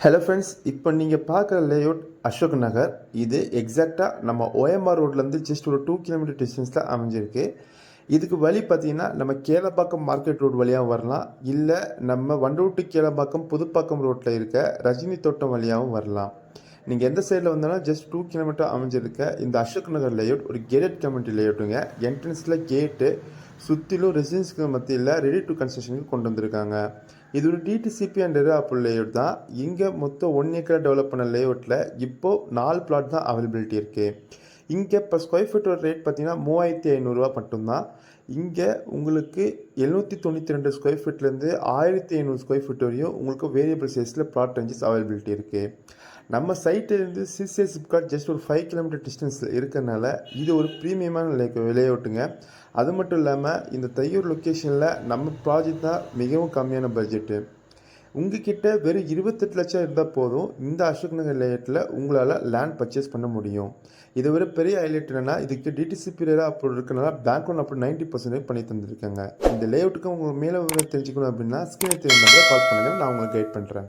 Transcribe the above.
Hello friends, இப்போ நீங்கள் பார்க்குற லேஅவுட் அசோக் நகர். இது எக்ஸாக்டாக நம்ம ஓஎம்ஆர் ரோட்லேருந்து ஜஸ்ட் ஒரு 2 கிலோமீட்டர் டிஸ்டன்ஸில் அமைஞ்சிருக்கு. இதுக்கு வழி பார்த்தீங்கன்னா நம்ம கேளம்பாக்கம் மார்க்கெட் ரோடு வழியாகவும் வரலாம், இல்லை நம்ம வண்டலூர் கேளம்பாக்கம் புதுப்பாக்கம் ரோட்டில் இருக்க ரஜினி தோட்டம் வழியாகவும் வரலாம். நீங்கள் எந்த சைடில் வந்தாலும் ஜஸ்ட் 2 கிலோமீட்டர் அமைஞ்சிருக்க இந்த அசோக் நகர் லேஅவுட் ஒரு கேட்டட் கம்யூனிட்டி லேஅவுட்டுங்க. என்ட்ரன்ஸில் கேட்டு சுற்றிலும் ரெசிடென்ஸ்க்கு மத்தியில் ரெடி டு கன்ஸ்ட்ரக்ஷனுக்கு கொண்டு வந்திருக்காங்க. இது ஒரு டிடிசிபி அண்ட் அப்புள் லேஅவுட் தான். இங்கே மொத்தம் 1 ஏக்கர் டெவலப் பண்ண லேஅவுட்டில் இப்போது 4 பிளாட் தான் அவைலபிலிட்டி இருக்குது. இங்கே இப்போ ஸ்கொயர் ஃபீட்டோட ரேட் பார்த்தீங்கன்னா 3500 மட்டும்தான். இங்கே உங்களுக்கு 792 ஸ்கொயர் ஃபீட்லேருந்து 1500 ஸ்கொயர் ஃபீட் வரையும் உங்களுக்கு வேரியபிள் சைஸில் பிளாட் ரேஞ்சஸ் அவைலபிலிட்டி இருக்குது. நம்ம சைட்டிலேருந்து சிசிஐ சிப்காட் ஜஸ்ட் ஒரு 5 கிலோமீட்டர் டிஸ்டன்ஸில் இருக்கிறனால இது ஒரு ப்ரீமியமான லேஅவுட்டுங்க. அது மட்டும் இல்லாமல் இந்த தையூர் லொக்கேஷனில் நம்ம ப்ராஜெக்ட் தான் மிகவும் கம்மியான பட்ஜெட்டு. உங்ககிட்ட வெறும் 28 லட்சம் இருந்தால் போதும், இந்த அசோக் நகர் லேஅவுட்டில் உங்களால் லேண்ட் பர்ச்சேஸ் பண்ண முடியும். இதை விட பெரிய ஹைலைட் என்னென்னா, இதுக்கு டிடிசிபி அப்படி இருக்கனால பேங்க் லோன் அப்படி 90% பண்ணி தந்துருக்காங்க. இந்த லேஅவுட்டுக்கு உங்களுக்கு மேலே தெரிஞ்சுக்கணும் அப்படின்னா ஸ்கிரீன் தெரிஞ்ச கால் பண்ணுங்கள், நான் உங்களுக்கு கைட் பண்ணுறேன்.